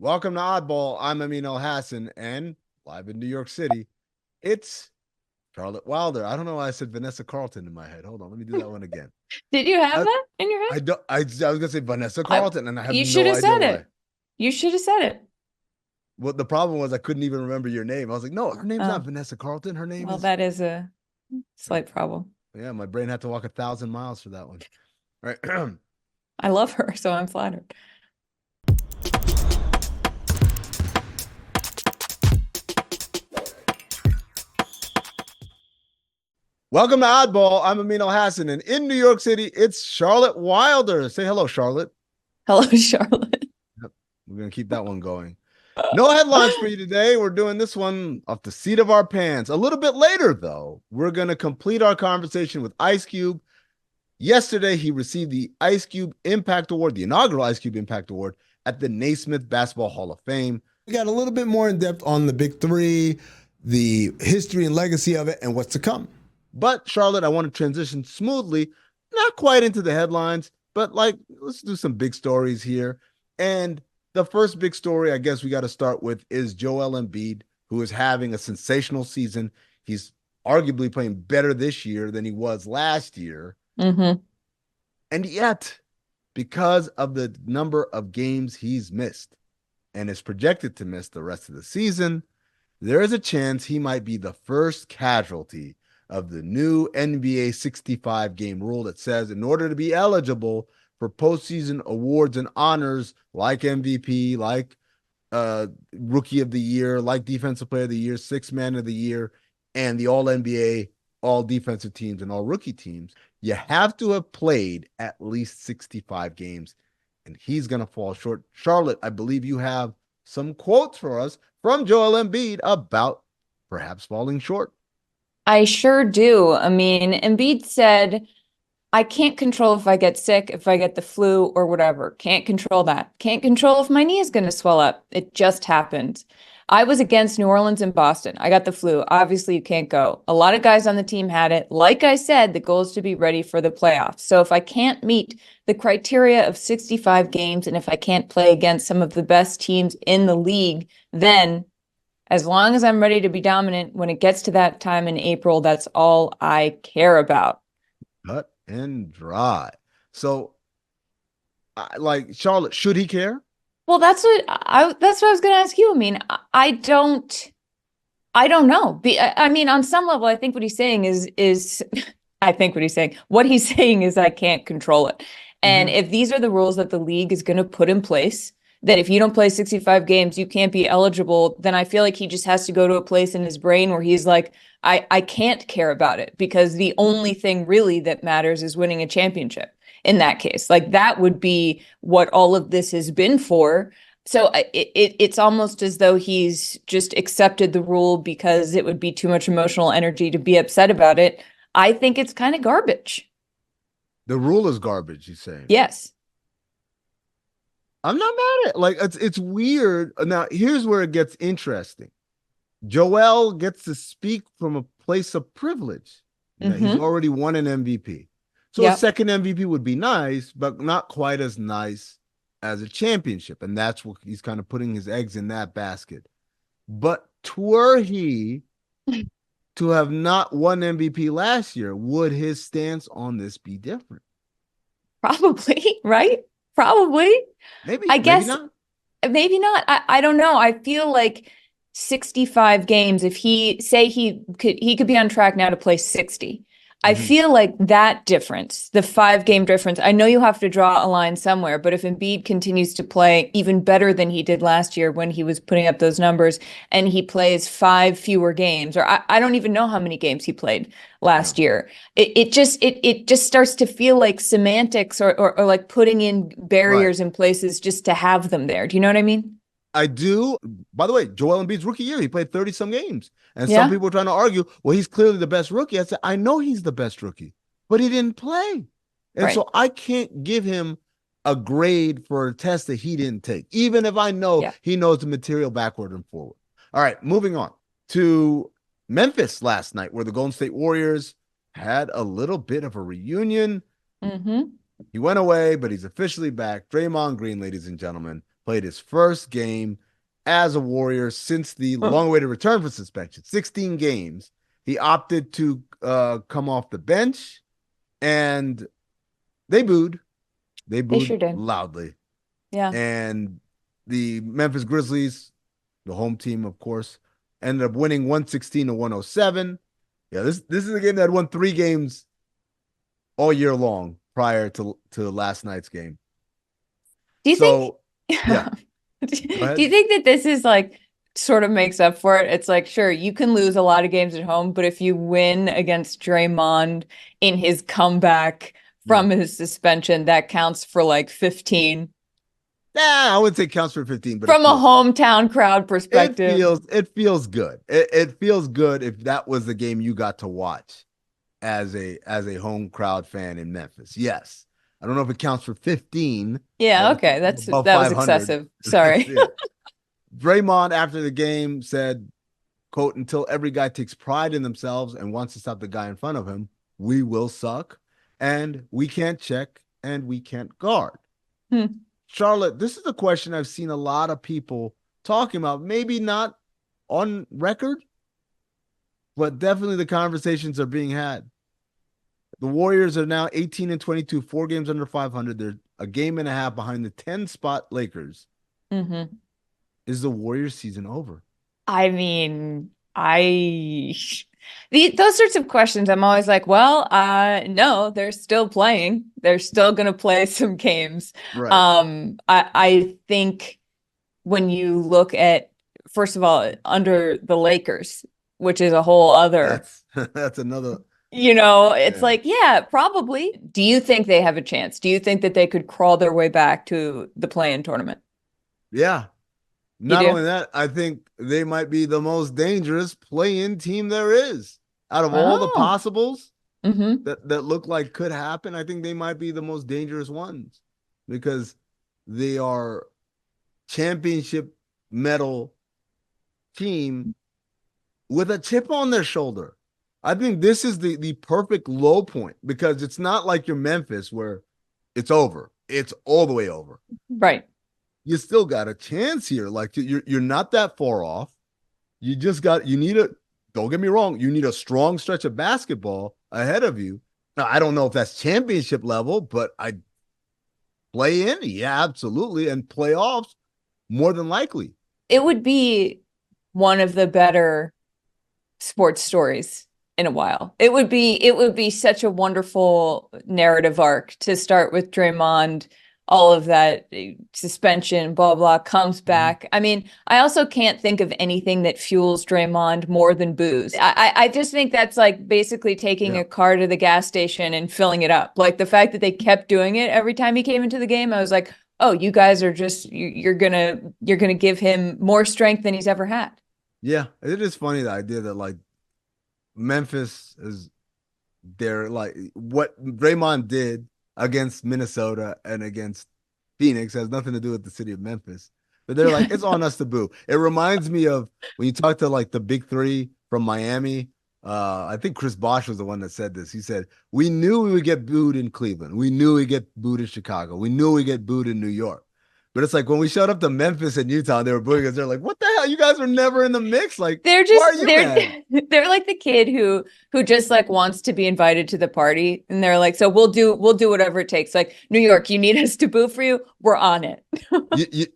Welcome to Oddball. I'm Amin Elhassan, and live in New York City, it's Charlotte Wilder. I don't know why I said Vanessa Carlton in my head. Hold on, let me do that one again. Did you have I, that in your head? I don't. Was gonna say Vanessa I, Carlton, and I have you should no have idea said why. it. You should have said it. Well, the problem was I couldn't even remember your name. I was like, no, her name's not Oh, Vanessa Carlton. Her name well, is. that is a slight problem. Yeah, my brain had to walk 1,000 miles for that one. All right. I love her, so I'm flattered. Welcome to Oddball. I'm Amin Elhassan, and in New York City, it's Charlotte Wilder. Say hello, Charlotte. Hello, Charlotte. Yep, we're gonna keep that one going. No headlines for you today. We're doing this one off the seat of our pants. A little bit later, though, we're going to complete our conversation with Ice Cube. Yesterday, he received the Ice Cube Impact Award, the inaugural Ice Cube Impact Award at the Naismith Basketball Hall of Fame. We got a little bit more in depth on the Big Three, the history and legacy of it, and what's to come. But, Charlotte, I want to transition smoothly, not quite into the headlines, but let's do some big stories here. And the first big story I guess we got to start with is Joel Embiid, who is having a sensational season. He's arguably playing better this year than he was last year. Mm-hmm. And yet, because of the number of games he's missed and is projected to miss the rest of the season, there is a chance he might be the first casualty of the new NBA 65 game rule that says in order to be eligible for postseason awards and honors like MVP, like Rookie of the Year, like Defensive Player of the Year, Sixth Man of the Year, and the All NBA, All Defensive Teams, and All Rookie Teams, you have to have played at least 65 games, and he's going to fall short. Charlotte, I believe you have some quotes for us from Joel Embiid about perhaps falling short. I sure do. I mean, Embiid said, I can't control if I get sick, if I get the flu or whatever. Can't control that. Can't control if my knee is going to swell up. It just happened. I was against New Orleans and Boston. I got the flu. Obviously, you can't go. A lot of guys on the team had it. Like I said, the goal is to be ready for the playoffs. So if I can't meet the criteria of 65 games and if I can't play against some of the best teams in the league, then as long as I'm ready to be dominant when it gets to that time in April, that's all I care about. Cut and dry. So, like Charlotte, should he care? Well, that's what I was going to ask you. I mean, I don't know. I mean, on some level, I think what he's saying is I think what he's saying is I can't control it. And Mm-hmm. if these are the rules that the league is going to put in place, that if you don't play 65 games, you can't be eligible, then I feel like he just has to go to a place in his brain where he's like, I can't care about it because the only thing really that matters is winning a championship in that case. Like that would be what all of this has been for. So it's almost as though he's just accepted the rule because it would be too much emotional energy to be upset about it. I think it's kind of garbage. The rule is garbage, he's saying. Yes. I'm not mad at it. Like it's weird. Now, here's where it gets interesting. Joel gets to speak from a place of privilege. He's Mm-hmm. already won an MVP. So a Yep. second MVP would be nice, but not quite as nice as a championship. And that's what he's kind of putting his eggs in that basket. But were he to have not won MVP last year, would his stance on this be different? Probably, right? Probably. Maybe, I maybe guess not. maybe not. I don't know. I feel like 65 games, if he could be on track now to play 60. I Mhm. feel like that difference, the 5 game difference, I know you have to draw a line somewhere, but if Embiid continues to play even better than he did last year when he was putting up those numbers and he plays 5 fewer games, or I don't even know how many games he played Yeah. last year. It just starts to feel like semantics or like putting in Right. barriers in places just to have them there. Do you know what I mean? I do. By the way, Joel Embiid's rookie year, he played 30 some games. And some Yeah, people were trying to argue, well, he's clearly the best rookie. I said, I know he's the best rookie, but he didn't play. And right. so I can't give him a grade for a test that he didn't take, even if I know Yeah. he knows the material backward and forward. All right, moving on to Memphis last night, where the Golden State Warriors had a little bit of a reunion. Mm-hmm. He went away, but he's officially back. Draymond Green, ladies and gentlemen, played his first game as a Warrior since the long-awaited return from suspension, 16 games. He opted to come off the bench, and they booed. They They booed sure did. loudly. Yeah. And the Memphis Grizzlies, the home team, of course, ended up winning 116 to 107. Yeah, this is a game that won 3 games all year long prior to last night's game. Do you think So, yeah, go do you ahead. think that this is like sort of makes up for it? It's like, sure, you can lose a lot of games at home, but if you win against Draymond in his comeback Yeah. from his suspension, that counts for like 15 I would say counts for 15, but from a hometown crowd perspective. it feels good. It feels good if that was the game you got to watch as a home crowd fan in Memphis. Yes. I don't know if it counts for 15. Yeah, okay. Above That was 500. excessive. Sorry. Yeah. Draymond after the game said, quote, until every guy takes pride in themselves and wants to stop the guy in front of him, we will suck and we can't check and we can't guard. Charlotte, this is a question I've seen a lot of people talking about, maybe not on record, but definitely the conversations are being had. The Warriors are now 18 and 22, 4 games under 500. They're a game and a half behind the 10 spot Lakers. Mm-hmm. Is the Warriors season over? I mean, those sorts of questions, I'm always like, well, no, they're still playing. They're still going to play some games. Right. I think when you look at, first of all, under the Lakers, which is a whole other, that's another, it's like, yeah, probably. Do you think they have a chance? Do you think that they could crawl their way back to the play-in tournament? Yeah. Not only that, I think they might be the most dangerous play-in team there is. Out of all the possibles that look like could happen, I think they might be the most dangerous ones because they are championship medal team with a chip on their shoulder. I think this is the perfect low point because it's not like you're Memphis where it's over. It's all the way over. Right. You still got a chance here. Like you're not that far off. You need don't get me wrong, you need a strong stretch of basketball ahead of you. Now, I don't know if that's championship level, but I play in, yeah, absolutely. And playoffs, more than likely. It would be one of the better sports stories in a while. It would be such a wonderful narrative arc to start with Draymond, all of that suspension, blah, blah, comes back. I mean, I also can't think of anything that fuels Draymond more than booze. I just think that's like basically taking a car to the gas station and filling it up. Like the fact that they kept doing it every time he came into the game, I was like, oh, you guys are just, you're gonna give him more strength than he's ever had. Yeah, it is funny, the idea that like Memphis is there, like what Draymond did against Minnesota and against Phoenix has nothing to do with the city of Memphis. But they're like, it's on us to boo. It reminds me of when you talk to like the big 3 from Miami. I think Chris Bosh was the one that said this. He said, we knew we would get booed in Cleveland. We knew we'd get booed in Chicago. We knew we'd get booed in New York. But it's like when we showed up to Memphis and Utah, they were booing us. They're like, "What the hell? You guys were never in the mix." Like, they're like the kid who just like wants to be invited to the party, and they're like, "So we'll do whatever it takes." Like New York, you need us to boo for you. We're on it.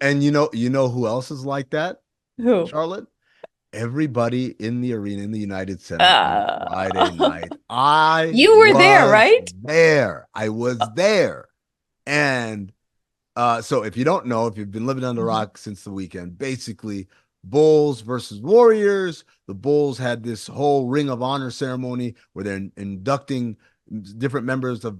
And you know who else is like that? Who? Charlotte. Everybody in the arena in the United Center on Friday night. You were there, right? I was there, and. So if you don't know, if you've been living under a rock since the weekend, basically Bulls versus Warriors, the Bulls had this whole Ring of Honor ceremony where they're inducting different members of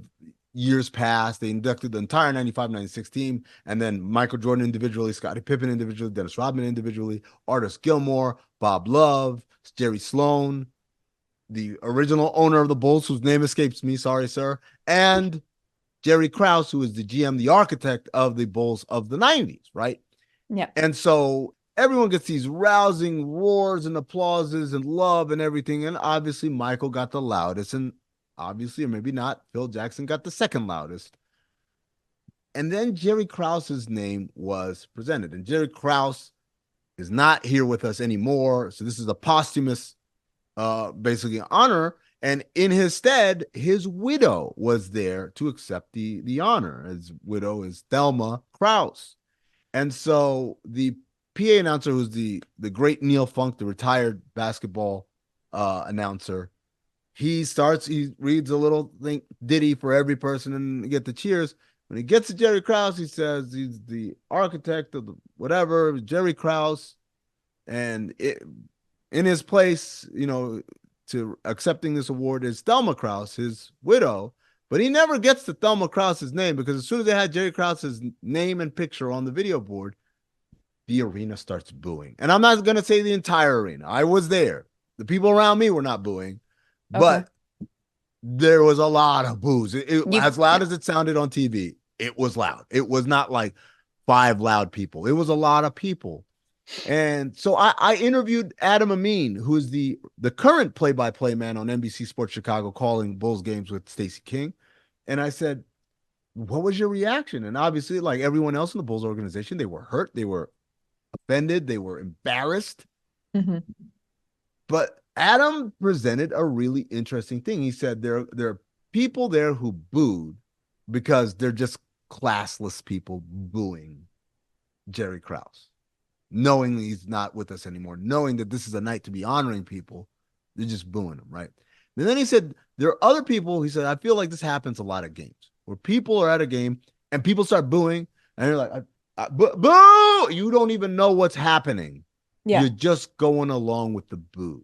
years past. They inducted the entire 95-96 team, and then Michael Jordan individually, Scottie Pippen individually, Dennis Rodman individually, Artis Gilmore, Bob Love, Jerry Sloan, the original owner of the Bulls, whose name escapes me, sorry, sir, and Jerry Krauss, who is the GM, the architect of the Bulls of the 90s, right? Yeah. And so everyone gets these rousing roars and applauses and love and everything. And obviously Michael got the loudest, and obviously, or maybe not, Phil Jackson got the second loudest. And then Jerry Krause's name was presented. And Jerry Krause is not here with us anymore. So this is a posthumous, basically honor. And in his stead, his widow was there to accept the honor. His widow is Thelma Krause. And so the PA announcer, who's the great Neil Funk, the retired basketball announcer, he reads a little ditty for every person and get the cheers. When he gets to Jerry Krause, he says he's the architect of the whatever, Jerry Krause. And in his place, to accepting this award is Thelma Krause, his widow. But he never gets to Thelma Krause's name, because as soon as they had Jerry Krause's name and picture on the video board, the arena starts booing. And I'm not going to say the entire arena. I was there. The people around me were not booing, but there was a lot of boos. As loud as it sounded on TV, it was loud. It was not like 5 loud people. It was a lot of people. And so I interviewed Adam Amin, who is the current play-by-play man on NBC Sports Chicago, calling Bulls games with Stacey King. And I said, what was your reaction? And obviously, like everyone else in the Bulls organization, they were hurt. They were offended. They were embarrassed. Mm-hmm. But Adam presented a really interesting thing. He said there are people there who booed because they're just classless people booing Jerry Krause, knowing he's not with us anymore, knowing that this is a night to be honoring people. They're just booing him, right? And then he said there are other people, he said, I feel like this happens a lot at games, where people are at a game and people start booing and you're like, boo! You don't even know what's happening. Yeah. You're just going along with the boos.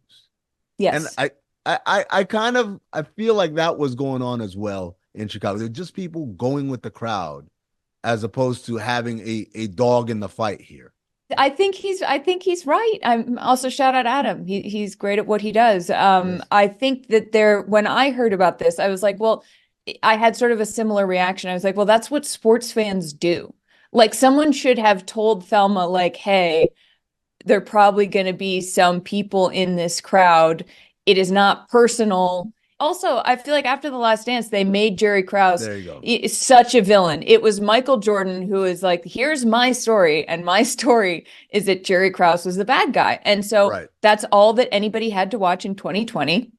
Yes. And I feel like that was going on as well in Chicago. They're just people going with the crowd as opposed to having a dog in the fight here. I think he's right. I'm also shout out Adam. He's great at what he does. Yes. I think that when I heard about this, I was like, well, I had sort of a similar reaction. I was like, well, that's what sports fans do. Like, someone should have told Thelma, like, hey, there are probably going to be some people in this crowd. It is not personal. Also, I feel like after The Last Dance, they made Jerry Krause such a villain. It was Michael Jordan who is like, here's my story. And my story is that Jerry Krause was the bad guy. And so that's all that anybody had to watch in 2020.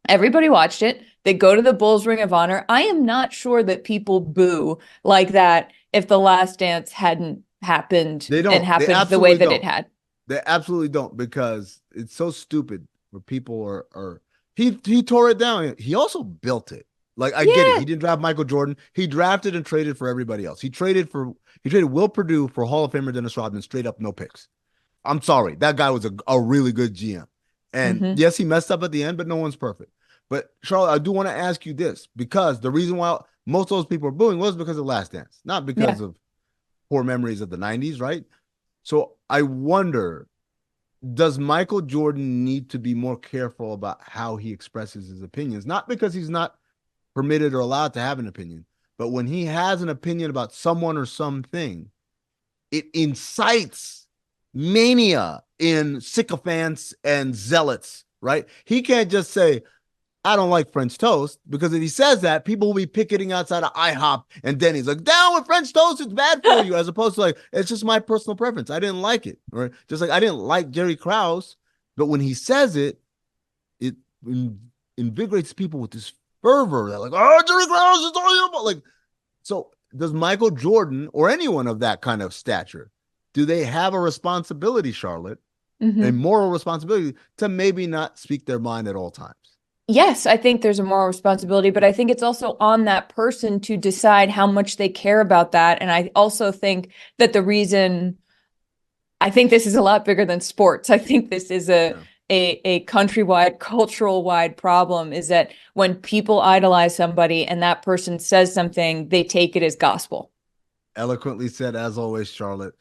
Everybody watched it. They go to the Bulls Ring of Honor. I am not sure that people boo like that if The Last Dance hadn't happened and happened the way that it had. They absolutely don't, because it's so stupid where people are he tore it down. He also built it. Like, I get it. He didn't draft Michael Jordan. He drafted and traded for everybody else. He traded Will Perdue for Hall of Famer Dennis Rodman, straight up, no picks. I'm sorry. That guy was a really good GM. And yes, he messed up at the end, but no one's perfect. But Charlotte, I do want to ask you this, because the reason why most of those people are booing was because of Last Dance, not because of poor memories of the 90s, right? So I wonder, does Michael Jordan need to be more careful about how he expresses his opinions? Not because he's not permitted or allowed to have an opinion, but when he has an opinion about someone or something, it incites mania in sycophants and zealots, right? He can't just say, I don't like French toast, because if he says that, people will be picketing outside of IHOP and Denny's, like, down with French toast, it's bad for you, as opposed to like, it's just my personal preference. I didn't like it. Right? Just like I didn't like Jerry Krause, but when he says it, it invigorates people with this fervor. They're like, oh, Jerry Krause is all you about. Like, so does Michael Jordan or anyone of that kind of stature, do they have a responsibility, Charlotte, a moral responsibility to maybe not speak their mind at all times? Yes, I think there's a moral responsibility, but I think it's also on that person to decide how much they care about that. And I also think that I think this is a lot bigger than sports. I think this is a countrywide, cultural-wide problem, is that when people idolize somebody and that person says something, they take it as gospel. Eloquently said, as always, Charlotte.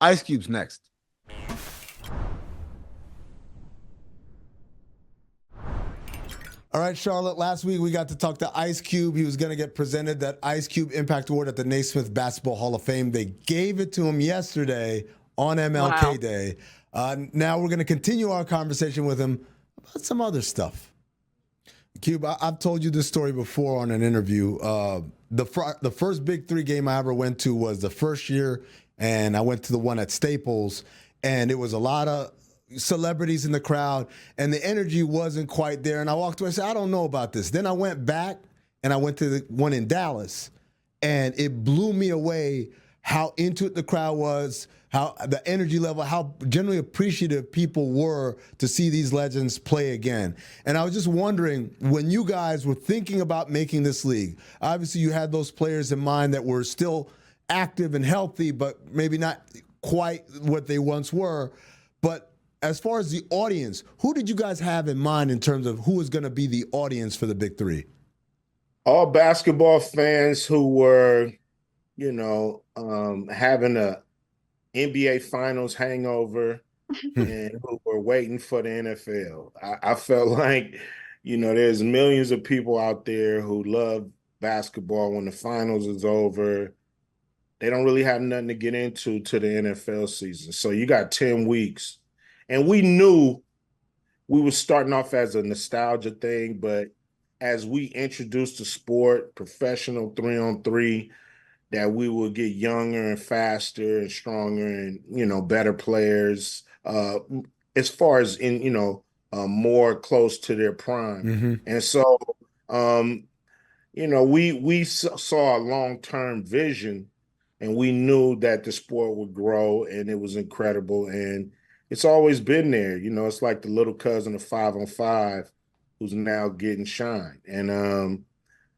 Ice Cube's next. All right, Charlotte, last week we got to talk to Ice Cube. He was going to get presented that Ice Cube Impact Award at the Naismith Basketball Hall of Fame. They gave it to him yesterday on MLK Day. Now we're going to continue our conversation with him about some other stuff. Cube, I've told you this story before on an interview. The first Big Three game I ever went to was the first year, and I went to the one at Staples, and it was a lot of celebrities in the crowd, and the energy wasn't quite there. And I walked away and said, I don't know about this. Then I went back, and I went to the one in Dallas, and it blew me away how into it the crowd was, how the energy level, how generally appreciative people were to see these legends play again. And I was just wondering, when you guys were thinking about making this league, obviously you had those players in mind that were still active and healthy, but maybe not quite what they once were. But as far as the audience, who did you guys have in mind in terms of who was going to be the audience for the Big Three? All basketball fans who were, having a NBA Finals hangover and who were waiting for the NFL. I felt like, there's millions of people out there who love basketball. When the finals is over, they don't really have nothing to get into to the NFL season. So you got 10 weeks. And we knew we were starting off as a nostalgia thing, but as we introduced the sport, professional 3-on-3, that we would get younger and faster and stronger and, better players as far as more close to their prime. Mm-hmm. And so, we saw a long-term vision, and we knew that the sport would grow, and it was incredible. And it's always been there. It's like the little cousin of 5-on-5 who's now getting shine. And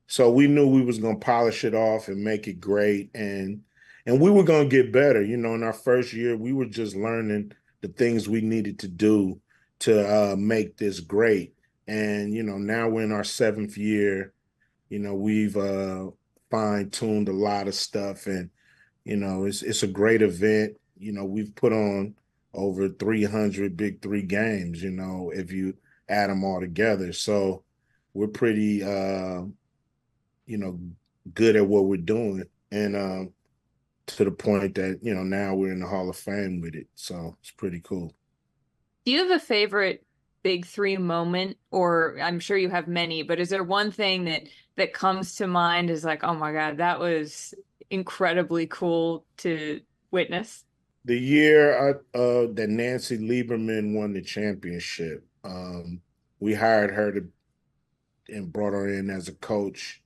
so we knew we was going to polish it off and make it great. And we were going to get better. In our first year, we were just learning the things we needed to do to make this great. And, now we're in our 7th year. We've fine-tuned a lot of stuff. And, it's a great event. We've put on over 300 Big Three games, if you add them all together. So we're pretty good at what we're doing. And to the point that, now we're in the Hall of Fame with it. So it's pretty cool. Do you have a favorite Big Three moment? Or I'm sure you have many, but is there one thing that comes to mind as like, oh my God, that was incredibly cool to witness? The year that Nancy Lieberman won the championship, we hired her and brought her in as a coach.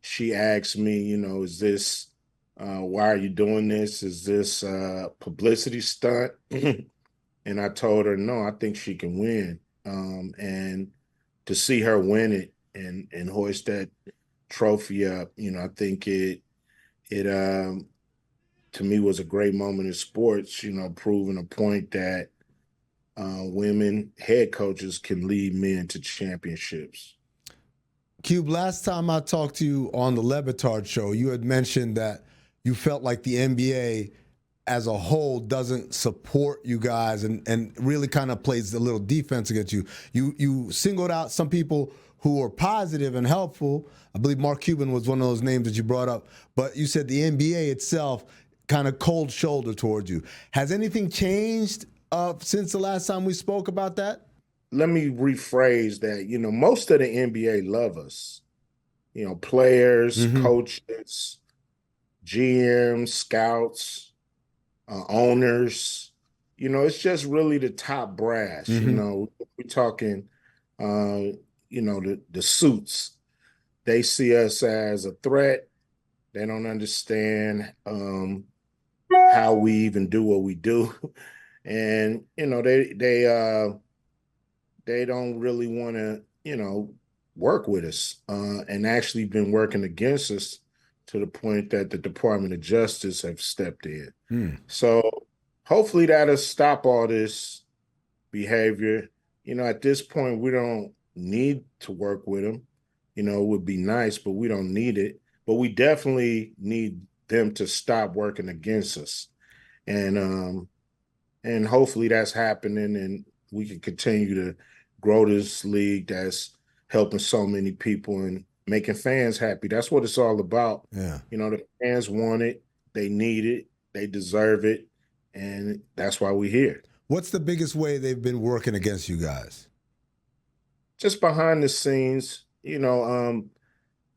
She asked me, is this, why are you doing this? Is this a publicity stunt? And I told her, no, I think she can win. And to see her win it and hoist that trophy up, I think it to me was a great moment in sports, proving a point that women head coaches can lead men to championships. Cube, last time I talked to you on the Levitard show, you had mentioned that you felt like the NBA as a whole doesn't support you guys and really kind of plays a little defense against you. You singled out some people who were positive and helpful. I believe Mark Cuban was one of those names that you brought up. But you said the NBA itself kind of cold shoulder towards you. Has anything changed since the last time we spoke about that? Let me rephrase that. Most of the NBA love us. Players, coaches, GMs, scouts, owners. It's just really the top brass. We're talking, the suits. They see us as a threat. They don't understand how we even do what we do. And, they don't really want to, work with us and actually been working against us to the point that the Department of Justice have stepped in. So hopefully that'll stop all this behavior. At this point, we don't need to work with them. It would be nice, but we don't need it. But we definitely need them to stop working against us. And hopefully that's happening and we can continue to grow this league that's helping so many people and making fans happy. That's what it's all about. Yeah. The fans want it, they need it, they deserve it, and that's why we're here. What's the biggest way they've been working against you guys? Just behind the scenes,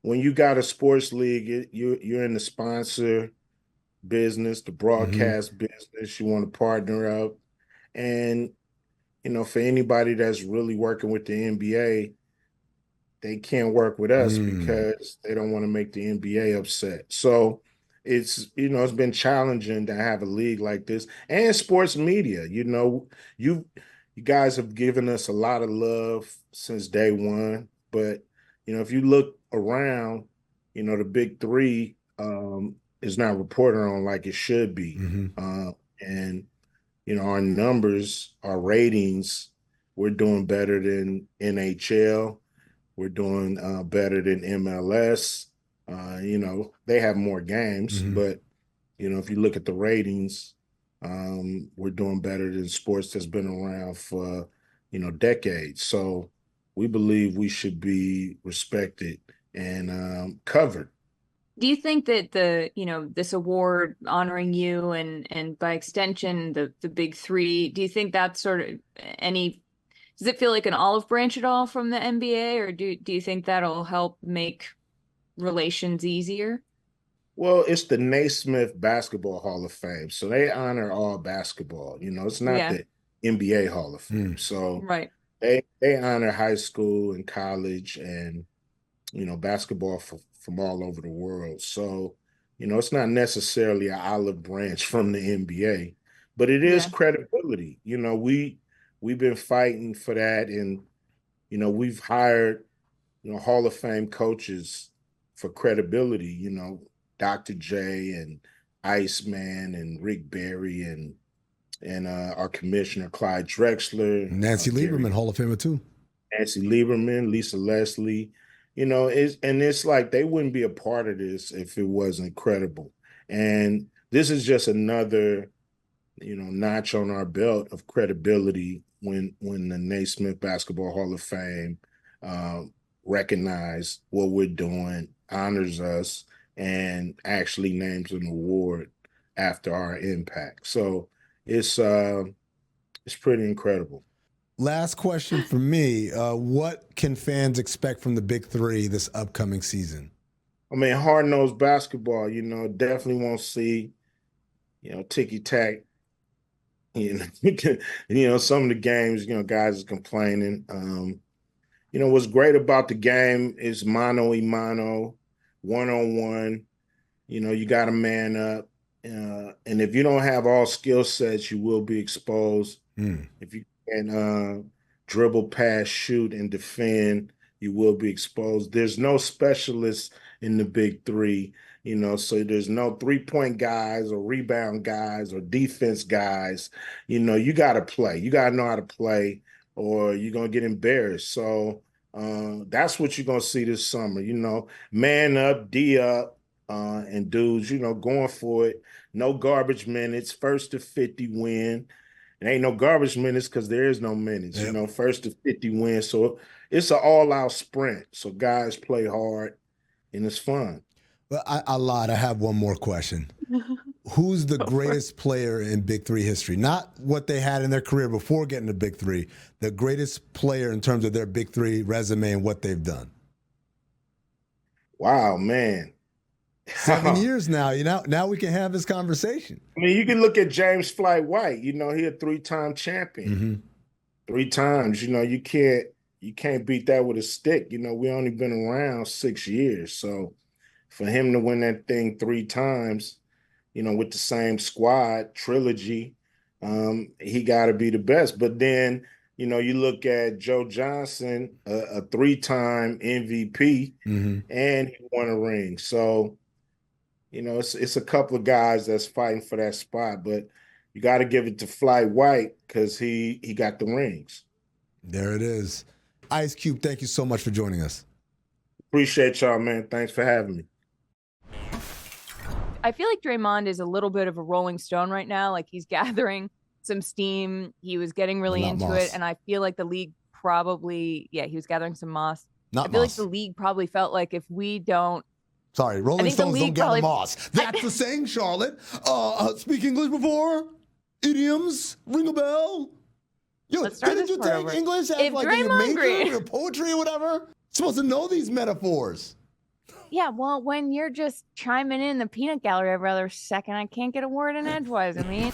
when you got a sports league, you're in the sponsor business, the Mm-hmm. broadcast business. You want to partner up, and for anybody that's really working with the NBA, they can't work with us Mm. because they don't want to make the NBA upset. So it's been challenging to have a league like this and sports media. You guys have given us a lot of love since day one, but if you look around, the big three is not reported on like it should be. Mm-hmm. And our numbers, our ratings, we're doing better than NHL. We're doing better than MLS. They have more games, Mm-hmm. but if you look at the ratings, we're doing better than sports that's been around for decades. So we believe we should be respected and covered. Do you think that this award honoring you and by extension the big three, do you think that's sort of does it feel like an olive branch at all from the NBA, or do you think that'll help make relations easier? Well, it's the Naismith Basketball Hall of Fame. So they honor all basketball. It's not Yeah, the NBA Hall of Fame. Mm. So right. they honor high school and college and basketball from all over the world. So, it's not necessarily an olive branch from the NBA, but it is Yeah. credibility. We've been fighting for that, and we've hired Hall of Fame coaches for credibility. Dr. J and Iceman and Rick Barry and our commissioner Clyde Drexler, Nancy Lieberman, Gary Hall of Famer too. Nancy Lieberman, Lisa Leslie, it's like they wouldn't be a part of this if it wasn't credible. And this is just another, notch on our belt of credibility when the Naismith Basketball Hall of Fame uh, recognize what we're doing, honors us, and actually names an award after our impact. So it's pretty incredible. Last question for me. What can fans expect from the Big Three this upcoming season? I mean, hard-nosed basketball, definitely won't see, ticky-tack. Some of the games, guys are complaining. What's great about the game is mano a mano, one-on-one. You got to man up. And if you don't have all skill sets, you will be exposed. Mm. If you can dribble, pass, shoot, and defend, you will be exposed. There's no specialists in the big three, so there's no 3-point guys or rebound guys or defense guys. You got to play. You got to know how to play or you're going to get embarrassed. So that's what you're going to see this summer, man up, D up, and dudes, going for it. No garbage minutes, first to 50 win. There ain't no garbage minutes because there is no minutes, Yep. First to 50 wins. So it's an all-out sprint. So guys play hard and it's fun. Well, I lied. I have one more question. Who's the greatest player in Big Three history? Not what they had in their career before getting to Big Three. The greatest player in terms of their Big Three resume and what they've done. Wow, man. 7 years now. Now we can have this conversation. I mean, you can look at James Flight White. He a 3-time champion. Mm-hmm. 3 times. You can't beat that with a stick. We only been around 6 years. So for him to win that thing 3 times, with the same squad, trilogy, he got to be the best. But then, you look at Joe Johnson, a 3-time MVP, Mm-hmm. and he won a ring. So, it's a couple of guys that's fighting for that spot, but you got to give it to Flight White because he got the rings. There it is. Ice Cube, thank you so much for joining us. Appreciate y'all, man. Thanks for having me. I feel like Draymond is a little bit of a rolling stone right now. Like he's gathering some steam. He was getting really into moss. it. And I feel like the league probably, he was gathering some moss. Not I feel moss. like the league probably felt like if we don't. Sorry, Rolling think the Stones don't league gather probably- moss. That's the saying, Charlotte. Speak English before? Idioms? Ring a bell? Yo, Let's start didn't this you part take over. English as If like in your Draymond major Green- or poetry or whatever? Supposed to know these metaphors. Yeah, well, when you're just chiming in the peanut gallery every other second, I can't get a word in edgewise. I mean.